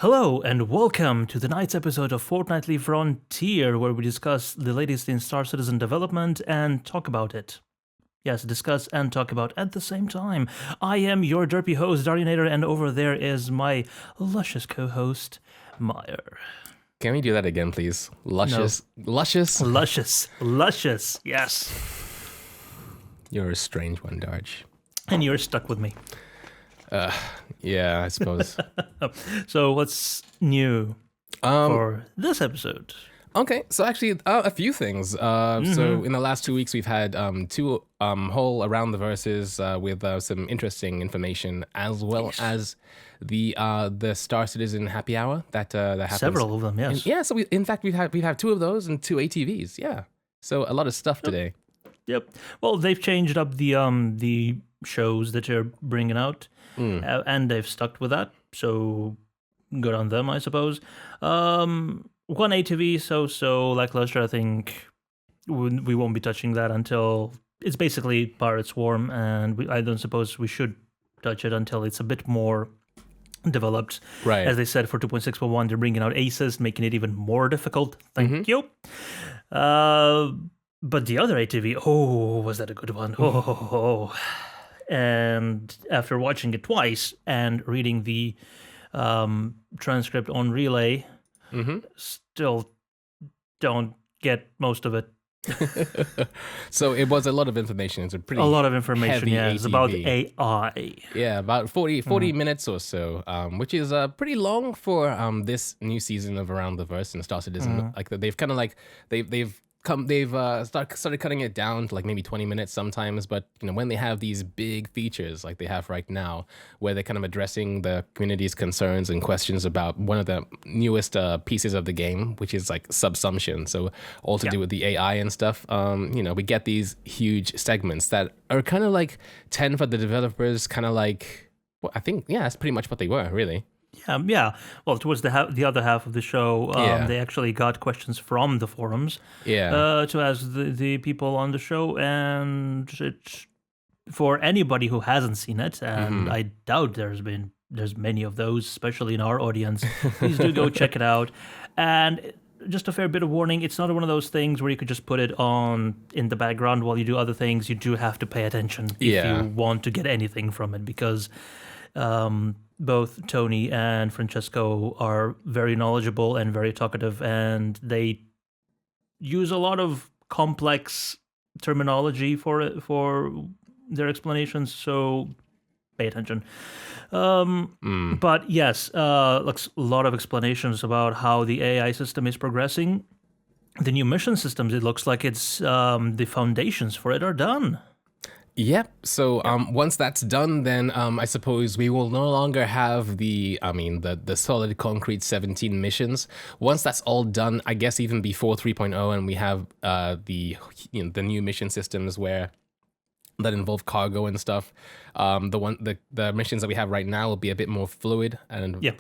Hello and welcome to tonight's episode of Fortnightly Frontier, where we discuss the latest in Star Citizen development and talk about it. Yes, discuss and talk about at the same time. I am your derpy host, Darjanator, and over there is my luscious co-host, Myre. Can we do that again, please? Luscious. Luscious, yes. You're a strange one, Darj. And you're stuck with me. Yeah, I suppose. So what's new for this episode? Okay, so actually, a few things. So in the last 2 weeks, we've had two whole around the verses with some interesting information, as well as the Star Citizen happy hour that happens. Several of them, yes. And yeah, so in fact we've had two of those and two ATVs. Yeah, so a lot of stuff today. Yep. Well, they've changed up the shows that you're bringing out, and they've stuck with that. So good on them, I suppose. One ATV, so lackluster. I think we won't be touching that until it's basically Pirate Swarm, and I don't suppose we should touch it until it's a bit more developed. Right. As they said, for 2.6.1, they're bringing out aces, making it even more difficult. Thank you. But the other ATV, was that a good one? Oh. And after watching it twice and reading the transcript on Relay, still don't get most of it. So it was a lot of information. It's a lot of information, heavy yeah. It's ATV. about AI. Yeah, about 40 minutes or so, which is pretty long for this new season of Around the Verse and Star Citizen. Like they've kind of like they've started cutting it down to like maybe 20 minutes sometimes, but when they have these big features like they have right now, where they're kind of addressing the community's concerns and questions about one of the newest pieces of the game, which is like subsumption, so all to do with the AI and stuff. We get these huge segments that are kind of like 10 for the developers, kind of like, well, I think, yeah, that's pretty much what they were, really. Yeah. Well, towards the other half of the show, they actually got questions from the forums to ask the people on the show, and it's for anybody who hasn't seen it, and I doubt there's many of those, especially in our audience. Please do go check it out. And just a fair bit of warning, it's not one of those things where you could just put it on in the background while you do other things. You do have to pay attention if you want to get anything from it, because both Tony and Francesco are very knowledgeable and very talkative, and they use a lot of complex terminology for their explanations, so pay attention. But yes, a lot of explanations about how the AI system is progressing. The new mission systems, it looks like it's the foundations for it are done. Yep. So once that's done, then I suppose we will no longer have the solid concrete 17 missions. Once that's all done, I guess even before 3.0, and we have the new mission systems that involve cargo and stuff. The missions that we have right now will be a bit more fluid and. Yeah.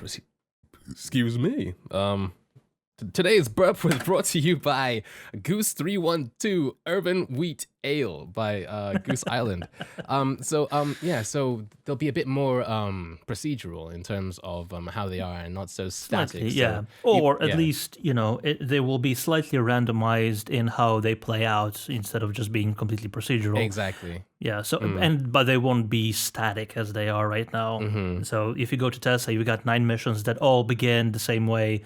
Excuse me. Today's burp was brought to you by Goose 312 Urban Wheat Ale by Goose Island. So they'll be a bit more procedural in terms of how they are and not so static. Slightly, yeah. Or at least, they will be slightly randomized in how they play out instead of just being completely procedural. Exactly. Yeah. So but they won't be static as they are right now. So if you go to Tessa, you got 9 missions that all begin the same way.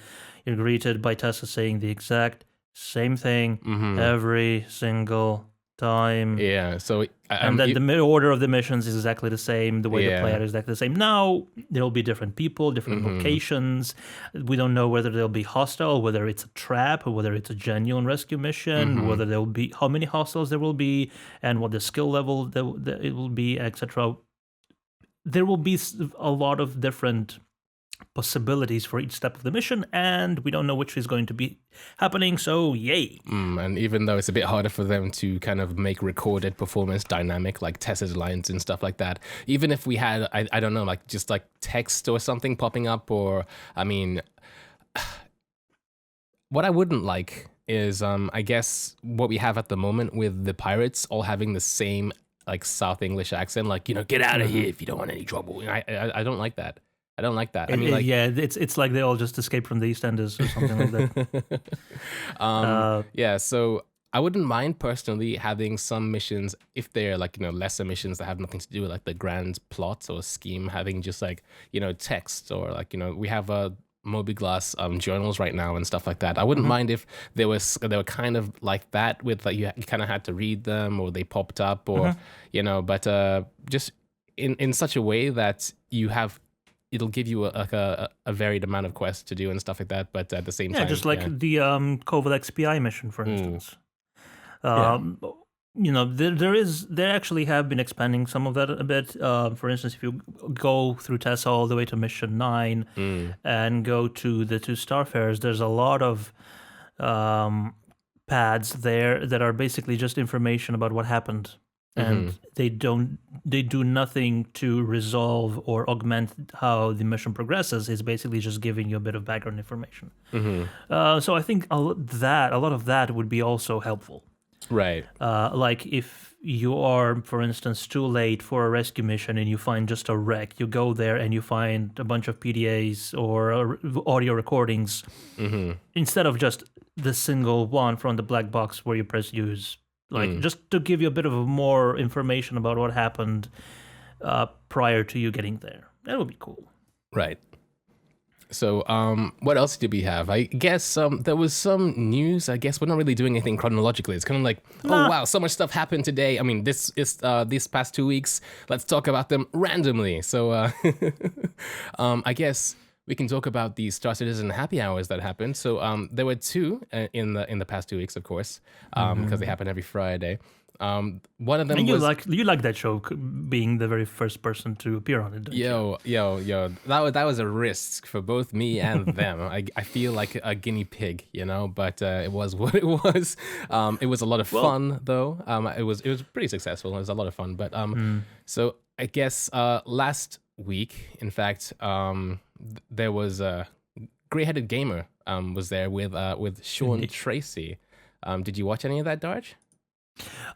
You're greeted by Tessa saying the exact same thing every single time. Yeah, so... and then the order of the missions is exactly the same. The way they play out is exactly the same. Now, there'll be different people, different locations. We don't know whether they'll be hostile, whether it's a trap, or whether it's a genuine rescue mission, whether there will be... how many hostiles there will be, and what the skill level that it will be, etc. There will be a lot of different possibilities for each step of the mission, and we don't know which is going to be happening, so yay. And even though it's a bit harder for them to kind of make recorded performance dynamic, like Tessa's lines and stuff like that, even if we had, I don't know, like just like text or something popping up, or, what I wouldn't like is, I guess, what we have at the moment with the pirates all having the same, like, South English accent, like, get out of here if you don't want any trouble. I don't like that. I don't like that. I mean, like, yeah, it's like they all just escaped from the EastEnders or something like that. Yeah, so I wouldn't mind personally having some missions if they're like, lesser missions that have nothing to do with like the grand plot or scheme, having just like, text or like, we have Moby-Glass journals right now and stuff like that. I wouldn't mind if they were kind of like that, with like you kind of had to read them or they popped up or but just in such a way that it'll give you a varied amount of quests to do and stuff like that, but at the same time, just like the Covil XPI mission, for instance. They actually have been expanding some of that a bit. For instance, if you go through Tessa all the way to mission 9 and go to the 2 Starfarers, there's a lot of pads there that are basically just information about what happened. And they do nothing to resolve or augment how the mission progresses. It's basically just giving you a bit of background information. So I think a lot of that would be also helpful. Right. Like if you are, for instance, too late for a rescue mission and you find just a wreck, you go there and you find a bunch of PDAs or audio recordings instead of just the single one from the black box where you press use. Like just to give you a bit of more information about what happened prior to you getting there. That would be cool. Right. So, what else did we have? I guess there was some news. I guess we're not really doing anything chronologically. It's kind of like, oh wow, so much stuff happened today. I mean, this is these past 2 weeks. Let's talk about them randomly. So, I guess we can talk about the Star Citizen happy hours that happened. So, there were 2 in the past 2 weeks, of course, because they happen every Friday. One of them and was you like that show being the very first person to appear on it. Yo, that was a risk for both me and them. I feel like a guinea pig, but it was what it was. It was a lot of fun though. It was pretty successful. It was a lot of fun. But so I guess last week, in fact, there was a Grey-Headed Gamer was there with Sean Tracy. Did you watch any of that, Darj?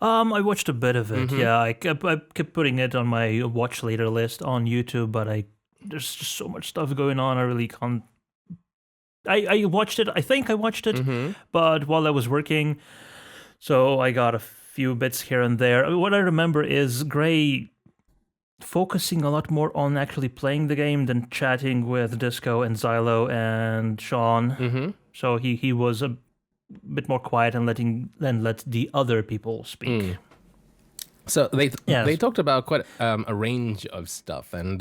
I watched a bit of it. Yeah, I kept putting it on my watch later list on YouTube, but there's just so much stuff going on. I really can't. I watched it. I think I watched it, but while I was working, so I got a few bits here and there. What I remember is Gray focusing a lot more on actually playing the game than chatting with Disco and Xylo and Sean. So he was a bit more quiet and let the other people speak. So they talked about quite a range of stuff, and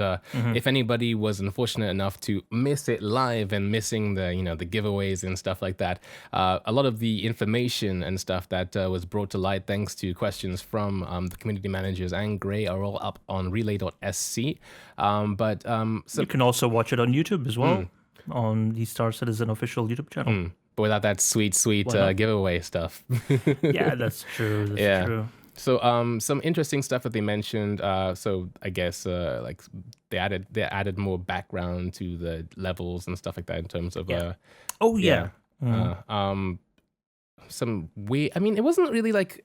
if anybody was unfortunate enough to miss it live and missing the giveaways and stuff like that, a lot of the information and stuff that was brought to light thanks to questions from the community managers and Gray are all up on relay.sc. But you can also watch it on YouTube as well, on the Star Citizen official YouTube channel. But without that sweet giveaway stuff. Yeah, that's true. That's true. So some interesting stuff that they mentioned. So I guess like they added more background to the levels and stuff like that in terms of some way. I mean, it wasn't really like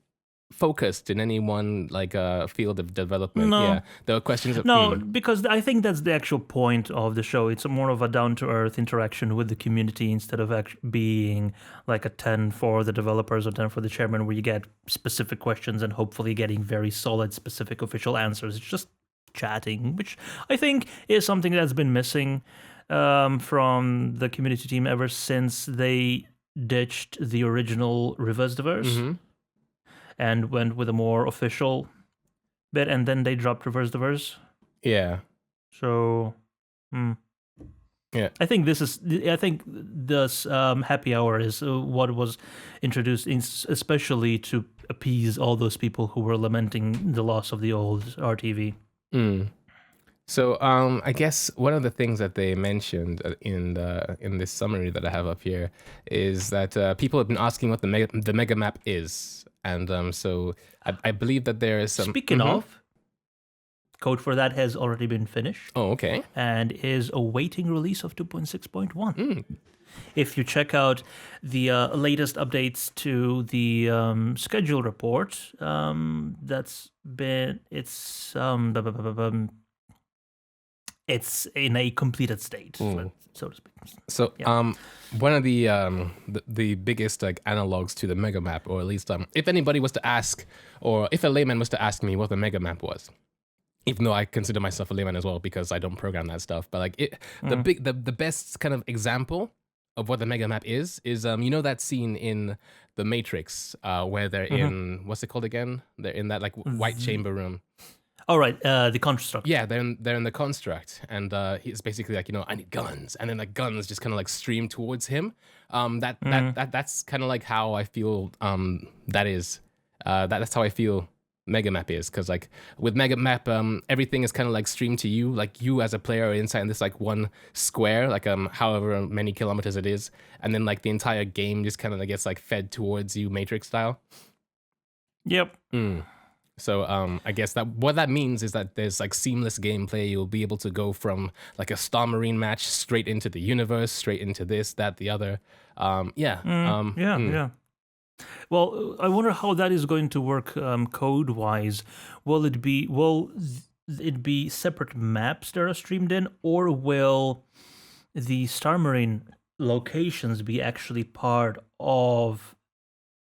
focused in any one like field of development. No. There were questions of because I think that's the actual point of the show. It's more of a down-to-earth interaction with the community instead of being like a 10 for the developers or 10 for the chairman, where you get specific questions and hopefully getting very solid specific official answers. It's just chatting, which I think is something that's been missing from the community team ever since they ditched the original Reverse Diverse and went with a more official bit, and then they dropped Reverse Diverse. Yeah. So, yeah. I think this happy hour is what was introduced, especially to appease all those people who were lamenting the loss of the old RTV. So I guess one of the things that they mentioned in this summary that I have up here is that people have been asking what the mega map is. And so I believe that there is some... Speaking of, code for that has already been finished. Oh, okay. And is awaiting release of 2.6.1. If you check out the latest updates to the schedule report, it's in a completed state, so to speak. So one of the biggest like analogs to the mega map, or at least if anybody was to ask, or if a layman was to ask me what the mega map was, even though I consider myself a layman as well because I don't program that stuff, but like the best kind of example of what the mega map is you know that scene in The Matrix where they're in, what's it called again? They're in that like white chamber room. Oh, right, the construct. Yeah, they're in the construct, and he's basically like, I need guns, and then like guns just kind of like stream towards him. That's kind of like how I feel. That's how I feel Mega Map is, because like with Mega Map, everything is kind of like streamed to you, like you as a player are inside this like one square, like however many kilometers it is, and then like the entire game just kind of gets like fed towards you, Matrix style. Yep. So I guess that what that means is that there's like seamless gameplay. You'll be able to go from like a Star Marine match straight into the universe, straight into this, that, the other. Yeah. Well, I wonder how that is going to work code-wise. Will it be separate maps that are streamed in, or will the Star Marine locations be actually part of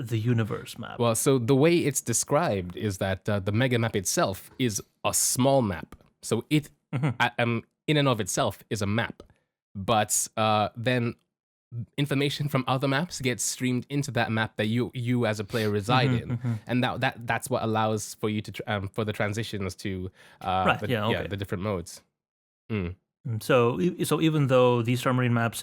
the universe map? Well, so the way it's described is that the mega map itself is a small map. So it, in and of itself, is a map. But then information from other maps gets streamed into that map that you as a player reside in, and that's what allows for you to for the transitions to the different modes. So even though these Star Marine maps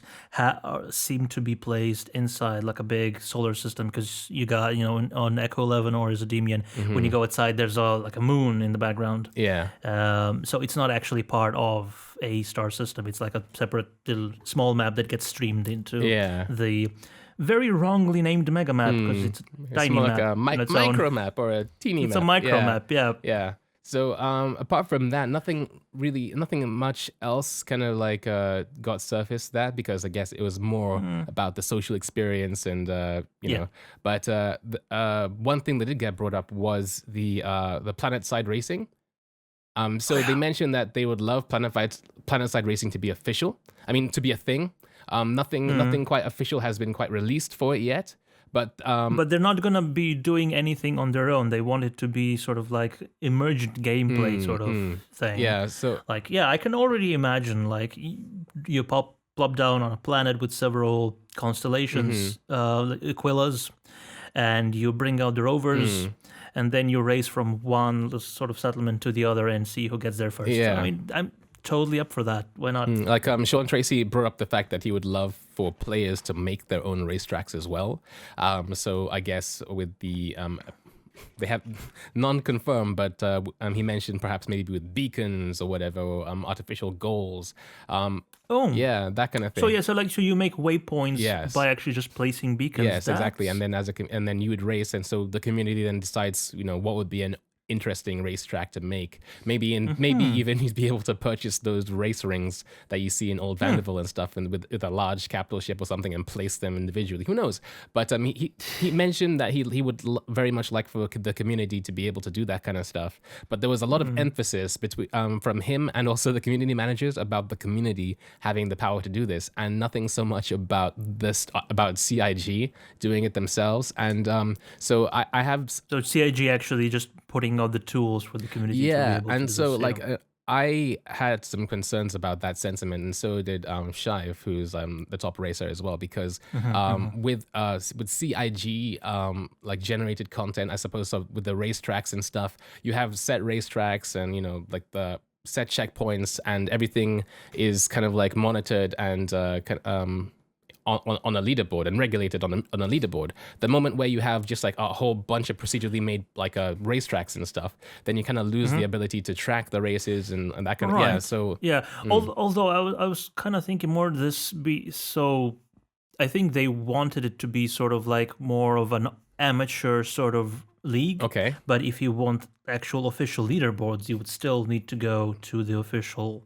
seem to be placed inside like a big solar system, because you got on Echo 11 or Zedemian, when you go outside, there's like a moon in the background. Yeah. So it's not actually part of a star system. It's like a separate little small map that gets streamed into the very wrongly named mega map, because it's a tiny more map, like a micro map or a teeny map. It's a micro map. Yeah. So apart from that, nothing much else kind of like got surfaced that, because I guess it was more about the social experience and you know. But one thing that did get brought up was the planet side racing. So they mentioned that they would love planet side racing to be official. I mean, to be a thing. Nothing quite official has been quite released for it yet. But they're not gonna be doing anything on their own. They want it to be sort of like emergent gameplay sort of thing. Yeah. So like, I can already imagine like you plop down on a planet with several constellations, Aquillas, and you bring out the rovers, and then you race from one sort of settlement to the other and see who gets there first. Yeah. I mean, I'm totally up for that. Why not? Like Sean Tracy brought up the fact that he would love for players to make their own racetracks as well. So I guess with the they have non-confirmed, but he mentioned perhaps maybe with beacons or whatever, or artificial goals. Yeah, that kind of thing. So you make waypoints by actually just placing beacons. Yes, exactly. And then and then you would race, and so the community then decides, what would be an interesting racetrack to make. Maybe even you'd be able to purchase those race rings that you see in Old Vanderbilt and stuff, and with a large capital ship or something, and place them individually. Who knows? But he mentioned that he would very much like for the community to be able to do that kind of stuff. But there was a lot of emphasis between from him and also the community managers about the community having the power to do this, and nothing so much about CIG doing it themselves. And so I have CIG actually just putting out the tools for the community. Yeah, to be able and to so do this, like I had some concerns about that sentiment, and so did Shive, who's the top racer as well, because with CIG like generated content, I suppose, so with the racetracks and stuff, you have set racetracks and like the set checkpoints, and everything is kind of like monitored and on a leaderboard and regulated on a leaderboard. The moment where you have just like a whole bunch of procedurally made like racetracks and stuff, then you kind of lose the ability to track the races and that kind of Although I was kind of thinking more this be so. I think they wanted it to be sort of like more of an amateur sort of league. Okay. But if you want actual official leaderboards, you would still need to go to the official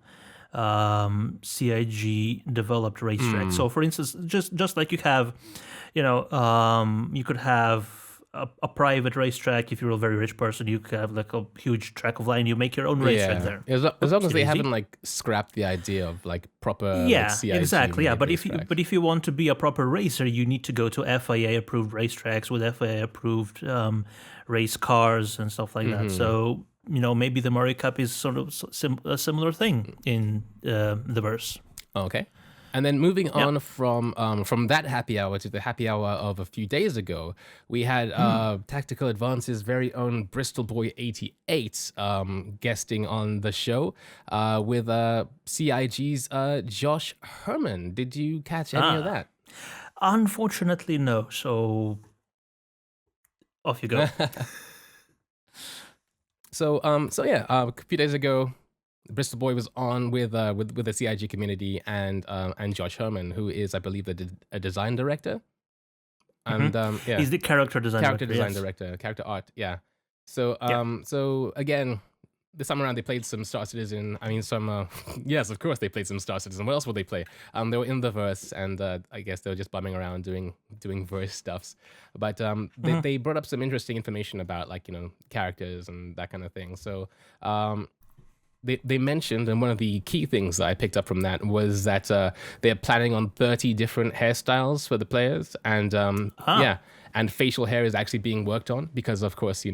CIG developed racetrack. So for instance, just like you have, you could have a private racetrack. If you're a very rich person, you can have like a huge track of land. You make your own racetrack there. As long as they haven't like scrapped the idea of like proper CIG exactly. Yeah, but racetracks. if you want to be a proper racer, you need to go to FIA approved racetracks with FIA approved race cars and stuff like that. So maybe the Murray Cup is sort of a similar thing in the verse. Okay. And then moving on from that happy hour to the happy hour of a few days ago, we had Tactical Advance's very own Bristol Boy 88 guesting on the show with CIG's Josh Herman. Did you catch any of that? Unfortunately, no. So off you go. So a few days ago, Bristol Boy was on with the CIG community and Josh Herman, who is, I believe, a design director. And he's the character design director, character art. Yeah. So so again, this time around they played some Star Citizen. I mean, yes, of course they played some Star Citizen. What else would they play? They were in the verse, and I guess they were just bumming around doing verse stuffs. But they brought up some interesting information about characters and that kind of thing. So They mentioned, and one of the key things that I picked up from that was that they're planning on 30 different hairstyles for the players, and and facial hair is actually being worked on because, of course,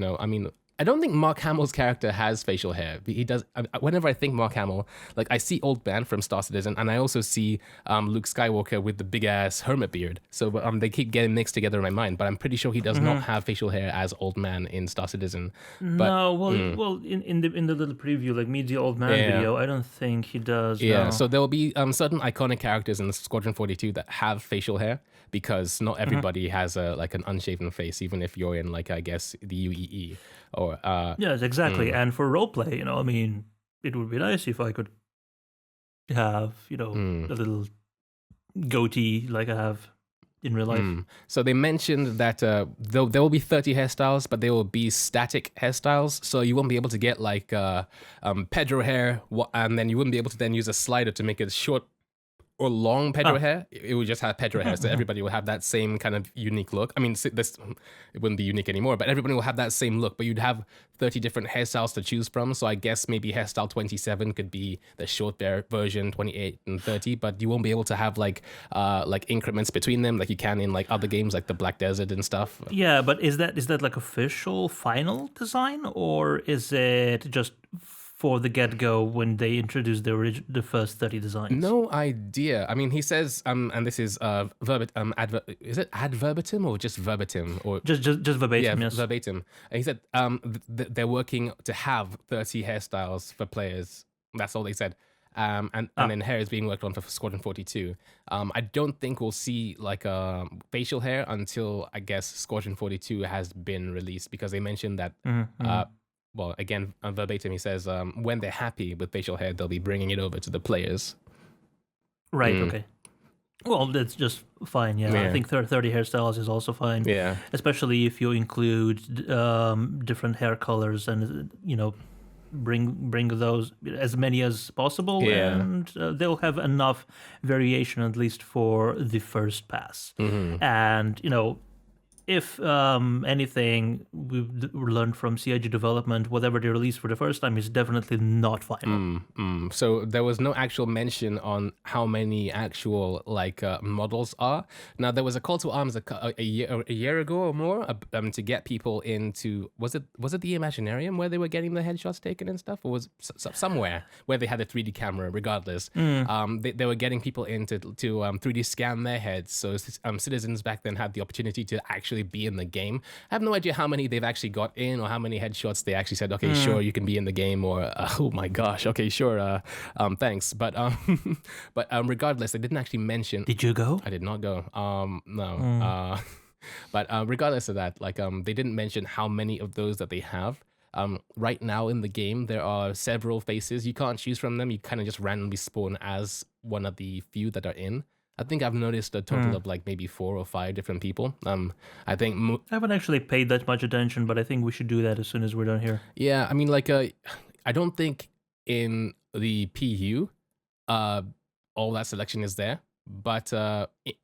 I don't think Mark Hamill's character has facial hair. He does. Whenever I think Mark Hamill, like I see Old Man from Star Citizen, and I also see Luke Skywalker with the big ass hermit beard. So they keep getting mixed together in my mind. But I'm pretty sure he does not have facial hair as Old Man in Star Citizen. But, well, in the little preview, like Meet the Old Man video, I don't think he does. Yeah. No. So there will be certain iconic characters in Squadron 42 that have facial hair because not everybody has an unshaven face, even if you're in I guess the UEE. Or yes, exactly. And for roleplay, it would be nice if I could have, a little goatee like I have in real life. So they mentioned that there will be 30 hairstyles, but they will be static hairstyles. So you won't be able to get Pedro hair, and then you wouldn't be able to then use a slider to make it short or long Pedro hair. It would just have Pedro hair, so everybody will have that same kind of unique look. I mean, it wouldn't be unique anymore, but everybody will have that same look, but you'd have 30 different hairstyles to choose from. So I guess maybe hairstyle 27 could be the short version, 28 and 30, but you won't be able to have increments between them like you can in other games like the Black Desert and stuff. Yeah, but is that like official final design, or is it just for the get-go when they introduced the first 30 designs? No idea. I mean, he says, and this is is it ad verbatim or just verbatim? Or just verbatim, yes. Verbatim. And he said they're working to have 30 hairstyles for players. That's all they said. And then hair is being worked on for Squadron 42. I don't think we'll see facial hair until, I guess, Squadron 42 has been released, because they mentioned that well, again, verbatim, he says, when they're happy with facial hair, they'll be bringing it over to the players. Right, okay. Well, that's just fine, yeah. I think 30 hairstyles is also fine. Yeah. Especially if you include different hair colors and, bring those as many as possible. Yeah. And they'll have enough variation, at least for the first pass. And, if anything we've learned from CIG development, whatever they released for the first time is definitely not final. So there was no actual mention on how many actual models are. Now there was a call to arms a year ago or more to get people into, was it the Imaginarium where they were getting the headshots taken and stuff, or was somewhere where they had a 3D camera? Regardless, they were getting people in to 3D scan their heads, so citizens back then had the opportunity to actually be in the game. I have no idea how many they've actually got in, or how many headshots they actually said, okay, sure, you can be in the game, or oh my gosh, okay, sure, thanks. But regardless, they didn't actually mention. Did you go? I did not go. No. But regardless of that, they didn't mention how many of those that they have. Right now in the game, there are several faces. You can't choose from them. You kind of just randomly spawn as one of the few that are in. I think I've noticed a total of maybe 4 or 5 different people. I think I haven't actually paid that much attention, but I think we should do that as soon as we're done here. Yeah, I mean, I don't think in the PU, all that selection is there. But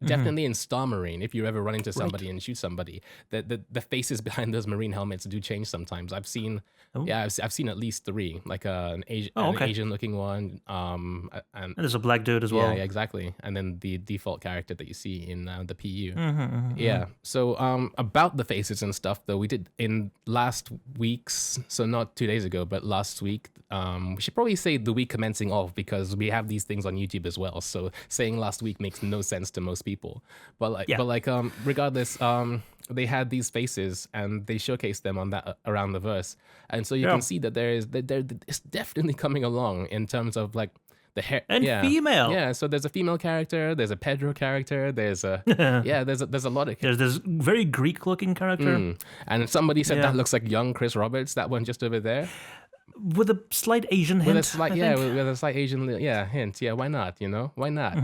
definitely in Star Marine, if you ever run into somebody and shoot somebody, the faces behind those Marine helmets do change sometimes. I've seen, I've seen at least 3, like an Asian looking one, and there's a black dude as well. Yeah, exactly. And then the default character that you see in the PU. Yeah. So about the faces and stuff, though, we did in last week's, so not 2 days ago, but last week. We should probably say the week commencing off, because we have these things on YouTube as well. So saying last week makes no sense to most people. But regardless, they had these faces and they showcased them on that around the verse, and so you can see that it's definitely coming along in terms of like the hair and female. Yeah, so there's a female character, there's a Pedro character, there's a there's a lot of there's this very Greek looking character. And somebody said that looks like young Chris Roberts, that one just over there. With a slight Asian hint. With a slight Asian hint. Yeah, why not? Why not?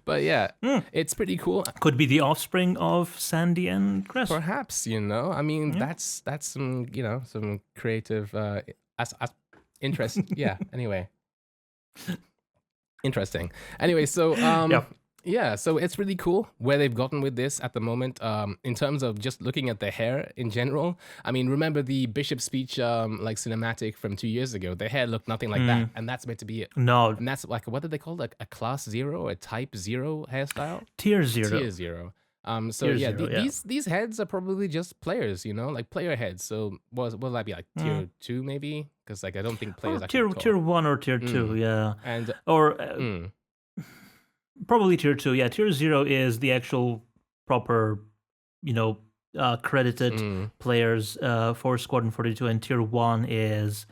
But yeah, it's pretty cool. Could be the offspring of Sandy and Chris. Perhaps, I mean, that's some, some creative interest. Yeah, anyway. Interesting. Anyway, so yeah, so it's really cool where they've gotten with this at the moment. In terms of just looking at the hair in general. I mean, remember the Bishop speech like cinematic from 2 years ago? The hair looked nothing like that, and that's meant to be and that's like, what did they call it? A class 0, a type 0 hairstyle? Tier 0. Tier 0. These heads are probably just players, like player heads. So what will that be, like tier 2 maybe? Because like I don't think players actually tier 1 or tier 2, yeah, and probably tier 2. Yeah, tier 0 is the actual proper, credited players for Squadron 42, and tier 1 is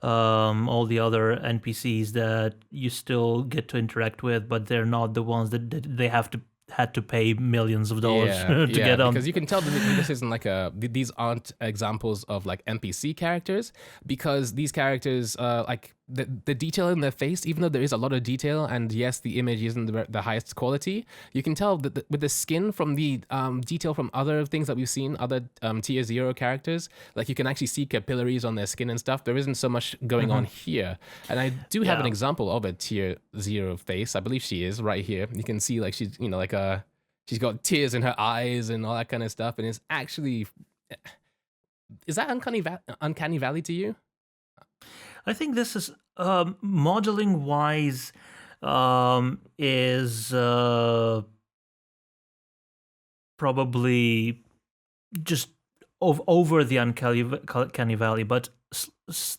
all the other NPCs that you still get to interact with, but they're not the ones that they had to pay millions of dollars to get on. Because you can tell that this isn't like these aren't examples of like NPC characters, because these characters like the detail in their face, even though there is a lot of detail, and yes, the image isn't the highest quality, you can tell that with the skin from the detail from other things that we've seen, other tier 0 characters, like you can actually see capillaries on their skin and stuff. There isn't so much going on here. And I do have an example of a tier 0 face. I believe she is right here. You can see like she's, she's got tears in her eyes and all that kind of stuff. And it's actually, is that uncanny valley to you? I think this is modeling wise is probably just over the uncanny valley, but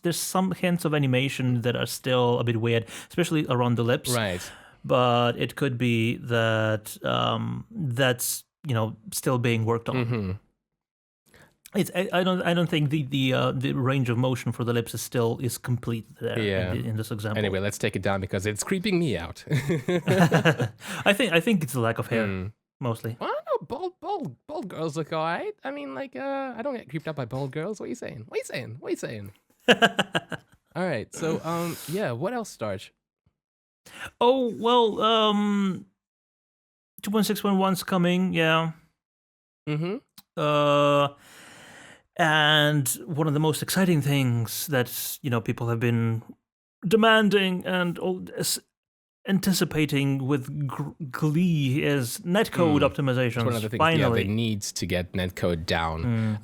there's some hints of animation that are still a bit weird, especially around the lips. Right. But it could be that that's still being worked on. Mm-hmm. I don't think the range of motion for the lips is complete there in this example. Anyway, let's take it down because it's creeping me out. I think it's a lack of hair mostly. Well, I don't know, bald girls look alright. I mean, like I don't get creeped out by bald girls. What are you saying? All right, so what else, Starch? Oh well, 2.6.1's coming, yeah. And one of the most exciting things that people have been demanding and anticipating with glee is netcode optimizations. That's one of the things, finally, they need to get netcode down.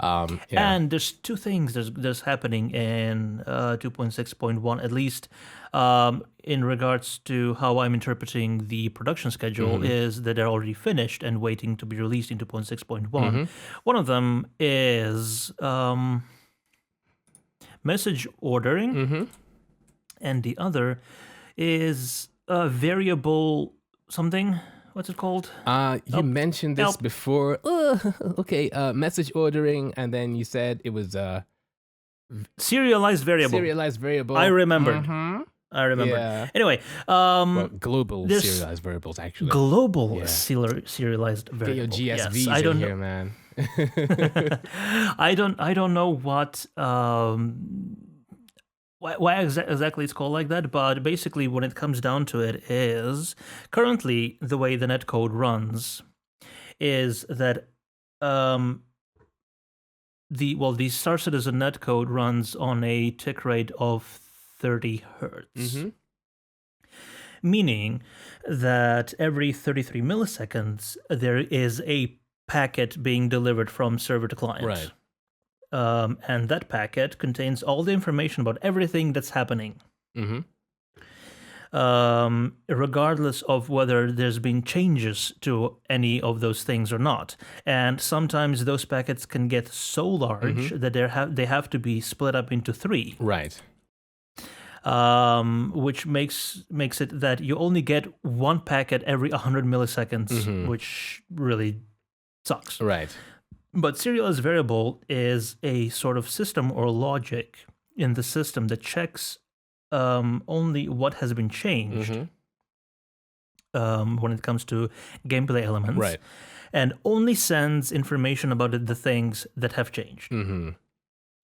And there's two things there's happening in 2.6.1, at least in regards to how I'm interpreting the production schedule, is that they're already finished and waiting to be released in 2.6.1. One of them is message ordering, and the other is variable something. What's it called? You mentioned this before. Okay, message ordering, and then you said it was serialized variable. Serialized variable. I remembered. Yeah. Anyway, global serialized variables, actually. Global serialized variable. Get your GSVs in here, man. I don't know what why exactly it's called like that, but basically when it comes down to it is currently the way the netcode runs is that the Star Citizen netcode runs on a tick rate of 30 hertz. meaning that every 33 milliseconds there is a packet being delivered from server to client. Right. And that packet contains all the information about everything that's happening. Mm-hmm. Regardless of whether there's been changes to any of those things or not. And sometimes those packets can get so large that they have to be split up into 3. Right. Which makes it that you only get one packet every 100 milliseconds, which really sucks. Right. But serialized variable is a sort of system or logic in the system that checks only what has been changed when it comes to gameplay elements, right, and only sends information about the things that have changed.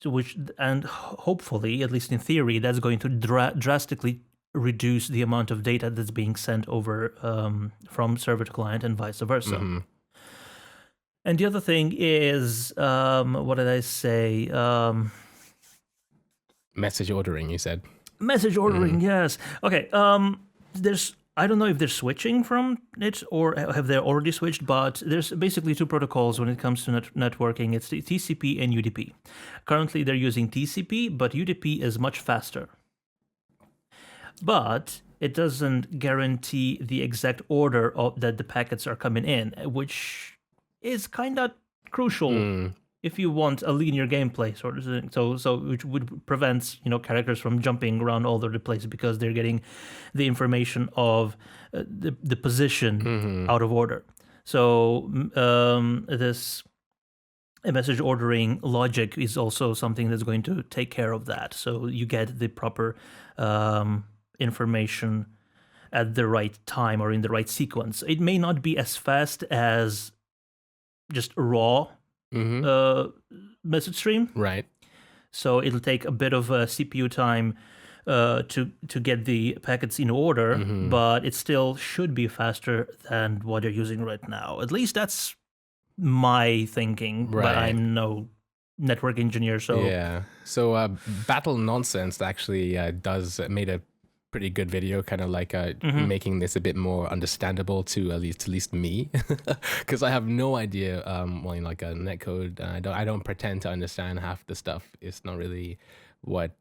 So and hopefully, at least in theory, that's going to drastically reduce the amount of data that's being sent over from server to client and vice versa. And the other thing is, what did I say? Message ordering, you said. Message ordering, yes. Okay, I don't know if they're switching from it or have they already switched, but there's basically 2 protocols when it comes to networking. It's the TCP and UDP. Currently, they're using TCP, but UDP is much faster. But it doesn't guarantee the exact order that the packets are coming in, which is kind of crucial if you want a linear gameplay sort of thing. So which would prevent characters from jumping around all over the place because they're getting the information of the position out of order. So this message ordering logic is also something that's going to take care of that. So you get the proper information at the right time or in the right sequence. It may not be as fast as just raw message stream. Right. So it'll take a bit of CPU time to get the packets in order, but it still should be faster than what you're using right now. At least that's my thinking, right. But I'm no network engineer, so... Yeah. So Battle Nonsense actually made a pretty good video, kind of like making this a bit more understandable to at least me, because I have no idea. Like a netcode, I don't pretend to understand half the stuff. It's not really what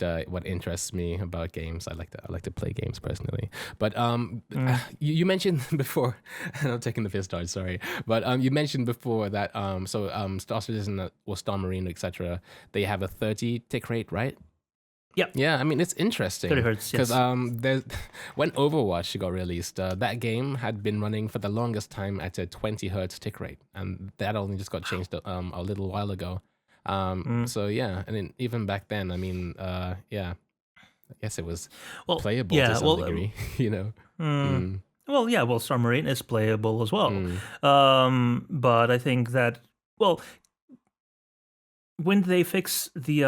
interests me about games. I like to play games personally. But you mentioned before, and I'm taking the piss start, sorry. But you mentioned before that Star Citizen or Star Marine, etc. They have a 30 tick rate, right? Yeah. Yeah, I mean, it's interesting. 30 hertz, yes. Because when Overwatch got released, that game had been running for the longest time at a 20 hertz tick rate, and that only just got changed a little while ago. So yeah, and then even back then, I mean, yeah, I guess it was playable to some degree, Well, yeah, Star Marine is playable as well. But I think that, when they fix the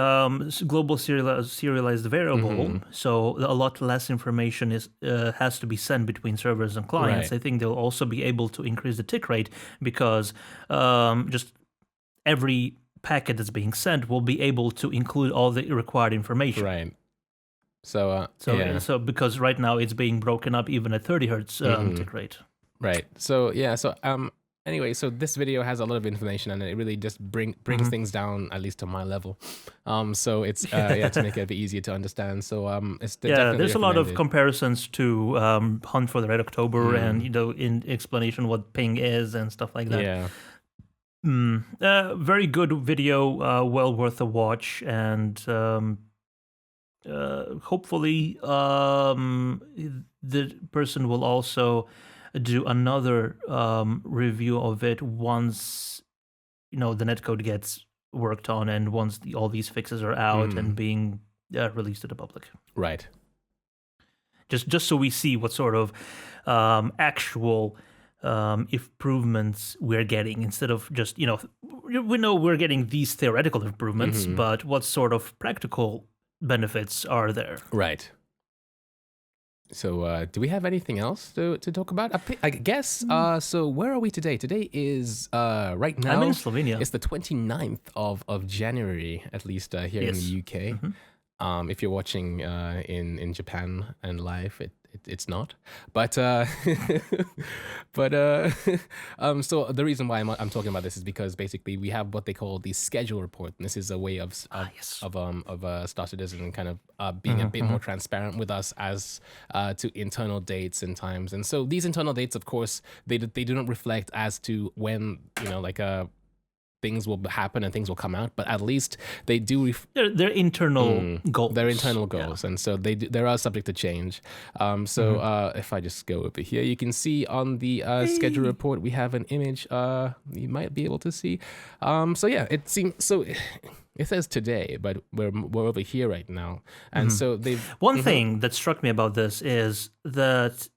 global serialized variable, so a lot less information has to be sent between servers and clients. Right. I think they'll also be able to increase the tick rate because just every packet that's being sent will be able to include all the required information. Right. So because right now it's being broken up even at 30 hertz tick rate. Right. So yeah. So anyway, so this video has a lot of information and it really just brings things down, at least to my level. So it's to make it a bit easier to understand. So it's definitely there's a lot of comparisons to Hunt for the Red October and in explanation what ping is and stuff like that. Yeah. Very good video, well worth a watch, and hopefully the person will also do another review of it once the netcode gets worked on and once all these fixes are out and being released to the public. Right. Just so we see what sort of actual improvements we're getting, instead of just we know we're getting these theoretical improvements, but what sort of practical benefits are there? Right. So, do we have anything else to talk about? I guess, so where are we today? Today is, right now... I'm in Slovenia. It's the 29th of January, at least here in the UK. If you're watching in Japan and live, it's not. But but so the reason why I'm talking about this is because basically we have what they call the schedule report, and this is a way of Star Citizen kind of being a bit more transparent with us as to internal dates and times. And so these internal dates, of course, they do not reflect as to when things will happen and things will come out, but at least they do. They're internal goals. They're internal goals, and so they are subject to change. If I just go over here, you can see on the schedule report we have an image. You might be able to see. It seems so. It says today, but we're over here right now, and so they've. One thing that struck me about this is that,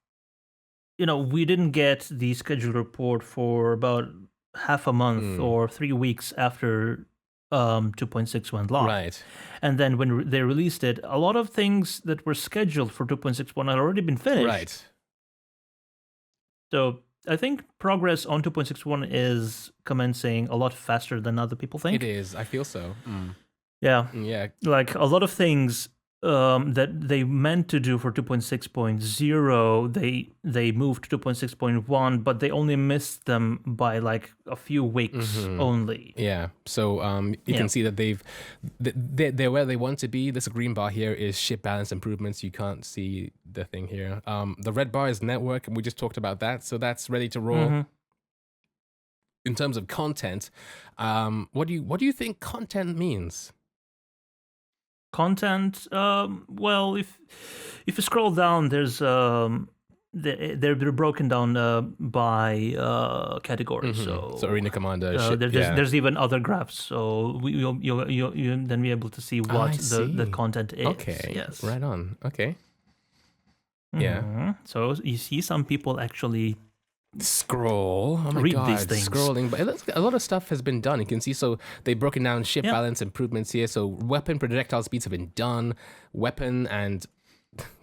we didn't get the schedule report for about half a month or 3 weeks after 2.6 went live. Right. And then when they released it, a lot of things that were scheduled for 2.61 had already been finished. Right. So I think progress on 2.61 is commencing a lot faster than other people think. It is. I feel so. Yeah. Yeah. Like a lot of things that they meant to do for 2.6.0, they moved to 2.6.1, but they only missed them by like a few weeks only. Yeah. So you can see that they're where they want to be. This green bar here is ship balance improvements. You can't see the thing here. The red bar is network, and we just talked about that. So that's ready to roll. In terms of content, what do you think content means? Content, well, if you scroll down, there's they're broken down by categories. So Arena Commander, there's even other graphs. So you'll then be able to see what the content is. Okay, yes, right on. Okay, yeah. So you see some people actually scroll. Oh my read God, these things. Scrolling, but a lot of stuff has been done. You can see, so they've broken down ship balance improvements here. So weapon projectile speeds have been done. Weapon and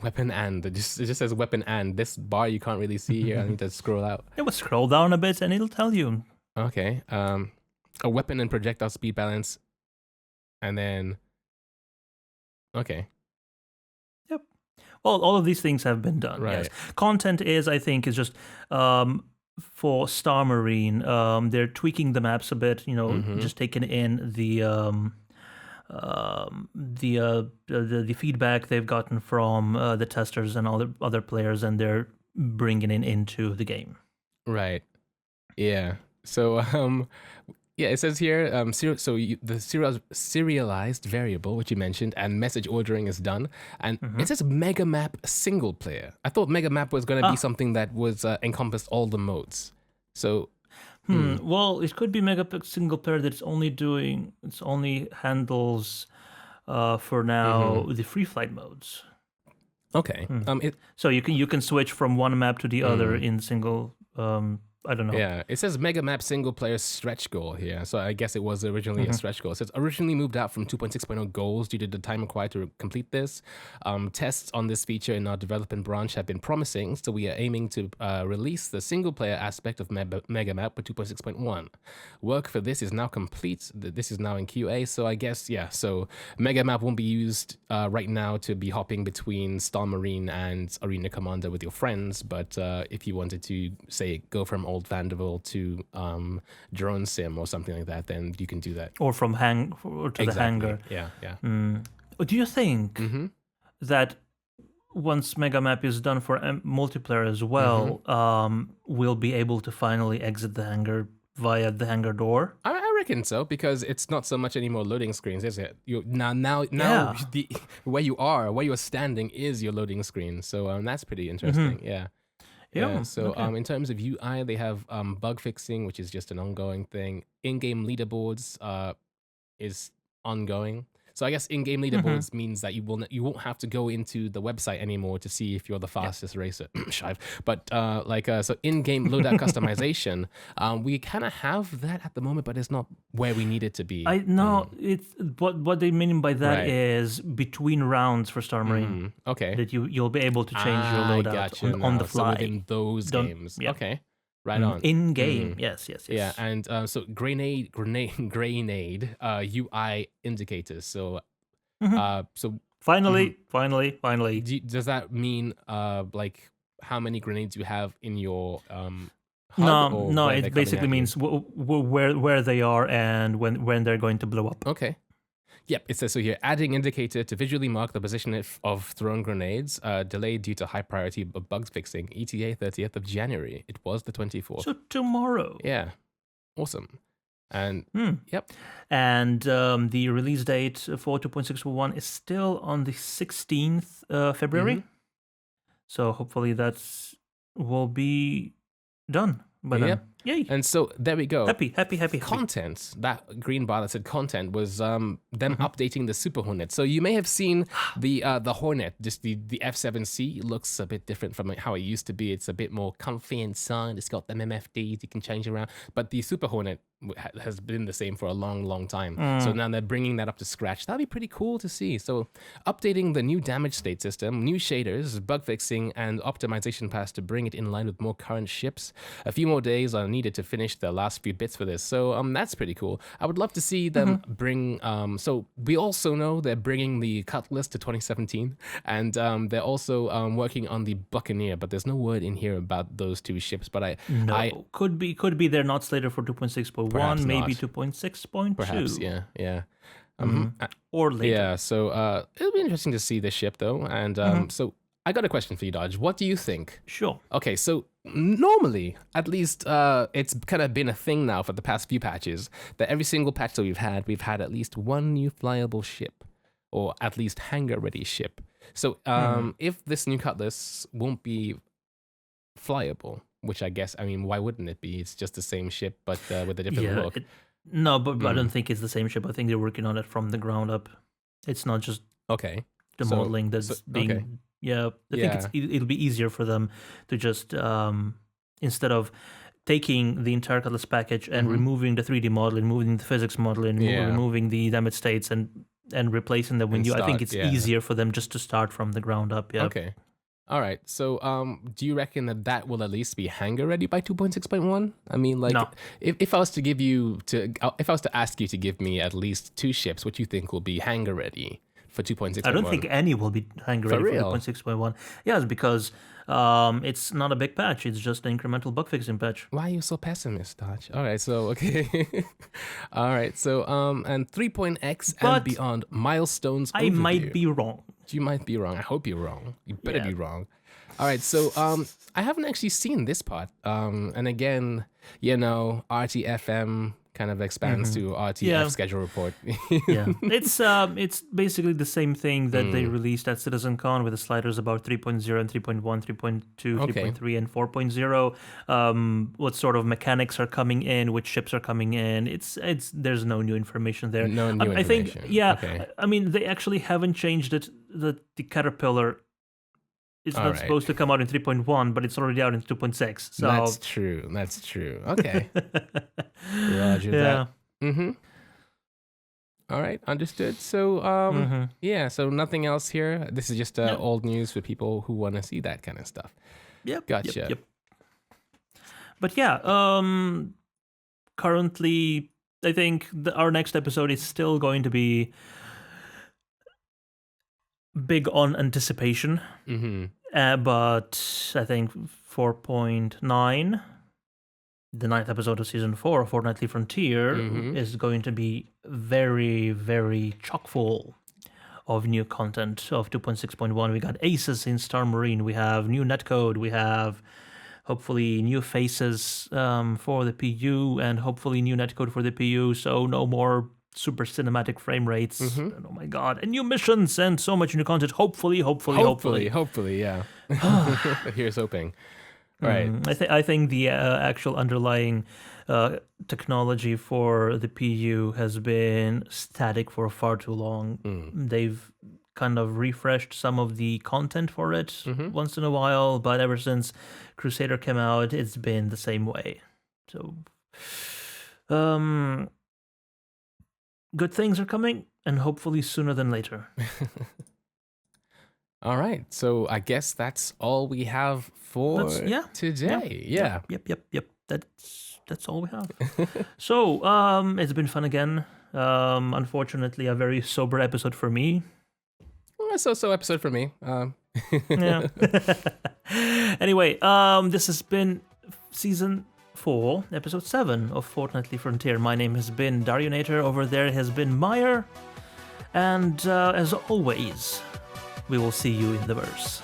it just says weapon and this bar you can't really see here. I need to scroll out. Yeah, but scroll down a bit and it'll tell you. Okay. A weapon and projectile speed balance, and then okay. Well, all of these things have been done. Right. Yes. Content is just for Star Marine. They're tweaking the maps a bit. Just taking in the feedback they've gotten from the testers and all the other players, and they're bringing it into the game. Right. Yeah. So it says here, the serialized variable, which you mentioned, and message ordering is done. And it says Mega Map single player. I thought Mega Map was going to be something that was encompassed all the modes. So, well, it could be Mega Map single player that's only handles for now the free flight modes. Okay. So you can switch from one map to the other in single. I don't know. Yeah, it says Mega Map single player stretch goal here. So I guess it was originally a stretch goal. It says originally moved out from 2.6.0 goals due to the time required to complete this. Tests on this feature in our development branch have been promising, so we are aiming to release the single player aspect of Mega Map with 2.6.1. Work for this is now complete. This is now in QA. So I guess, so Mega Map won't be used right now to be hopping between Star Marine and Arena Commander with your friends. But if you wanted to, say, go from Old Vanderbilt to Drone Sim or something like that, then you can do that. Or from the hangar. Yeah. Do you think that once Mega Map is done for multiplayer as well, we'll be able to finally exit the hangar via the hangar door? I reckon so, because it's not so much anymore loading screens, is it? Now where you're standing is your loading screen. So that's pretty interesting. Yeah. So in terms of UI, they have bug fixing, which is just an ongoing thing. In-game leaderboards is ongoing. So I guess in-game leaderboards means that you won't have to go into the website anymore to see if you're the fastest racer. Shive. But so in-game loadout customization, we kind of have that at the moment, but it's not where we need it to be. It's what they mean by that is between rounds for Star Marine. Okay. That you'll be able to change your loadout on the fly. So in those games. Yeah. Okay. Right on. In game, yes. Yeah, and so grenade UI indicators. So So Finally. does that mean like how many grenades you have in your hub, or No, where they're it coming basically at you? means where they are and when they're going to blow up. Okay. Yep, it says so here. Adding indicator to visually mark the position of thrown grenades. Delayed due to high priority of bugs fixing. ETA 30th of January. It was the 24th. So tomorrow. Yeah, awesome. And yep. And the release date for 2.641 is still on the 16th February. So hopefully that will be done by then. Yay. And so there we go. Happy. Content, that green bar that said content was them updating the Super Hornet. So you may have seen the Hornet, just the F7C looks a bit different from how it used to be. It's a bit more comfy inside. It's got them MFDs you can change around. But the Super Hornet has been the same for a long time. So now they're bringing that up to scratch. That'd be pretty cool to see. So updating the new damage state system, new shaders, bug fixing, and optimization paths to bring it in line with more current ships. A few more days are needed to finish the last few bits for this. So that's pretty cool. I would love to see them bring, so we also know they're bringing the Cutlass to 2017, and they're also working on the Buccaneer, but there's no word in here about those two ships. But could be they're not slated for 2.6.1, maybe 2.6.2. Perhaps, yeah. Or later. Yeah, so it'll be interesting to see this ship though. And so I got a question for you, Dodge. What do you think? Sure. Okay, so normally, at least it's kind of been a thing now for the past few patches, that every single patch that we've had at least one new flyable ship, or at least hangar-ready ship. So if this new Cutlass won't be flyable, which I guess, I mean, why wouldn't it be? It's just the same ship, but with a different look. But I don't think it's the same ship. I think they're working on it from the ground up. It's not just the modeling that's being... Okay. Yeah, I think it'll be easier for them to just, instead of taking the entire Cutlass package and removing the 3D model, and removing the physics model, and removing the damage states, and replacing them with new. I think it's easier for them just to start from the ground up. Yeah. Okay. All right. So, do you reckon that will at least be hangar ready by 2.6.1? I mean, like, no. if I was to ask you to give me at least two ships, what you think will be hangar ready for 2.6.1? I don't think any will be hangar ready for 2.6.1. Yes, because it's not a big patch. It's just an incremental bug fixing patch. Why are you so pessimist, Dodge? All right, so okay. All right, so and 3.x and beyond milestones. I might be wrong. You might be wrong. I hope you're wrong. You better be wrong. All right, so I haven't actually seen this part. And again, RTFM kind of expands to RTF schedule report. It's basically the same thing that they released at CitizenCon with the sliders about 3.0 and 3.1, 3.2, 3.3, and 4.0. What sort of mechanics are coming in, which ships are coming in. It's there's no new information there. No new information. I think I mean, they actually haven't changed it. The Caterpillar is not supposed to come out in 3.1, but it's already out in 2.6. So That's true. Okay. Roger that. All right, understood. So so nothing else here. This is just old news for people who want to see that kind of stuff. Yep. Gotcha. Yep. But currently I think our next episode is still going to be big on anticipation. But I think 4.9, the 9th episode of season 4 of Fortnightly Frontier, is going to be very, very chock full of new content of 2.6.1. We got aces in Star Marine. We have new netcode. We have hopefully new faces for the PU, and hopefully new netcode for the PU. So no more super cinematic frame rates. And oh my god, and new missions and so much new content. Hopefully, yeah. Here's hoping. All right. I think the actual underlying technology for the PU has been static for far too long. They've kind of refreshed some of the content for it once in a while, but ever since Crusader came out, it's been the same way. So, good things are coming, and hopefully sooner than later. All right, so I guess that's all we have for today. Yep. That's all we have. So, it's been fun again. Unfortunately, a very sober episode for me. So episode for me. Yeah. Anyway, this has been season 4, episode 7 of Fortnightly Frontier. My name has been Darjanator. Over there has been Myre. And as always, we will see you in the verse.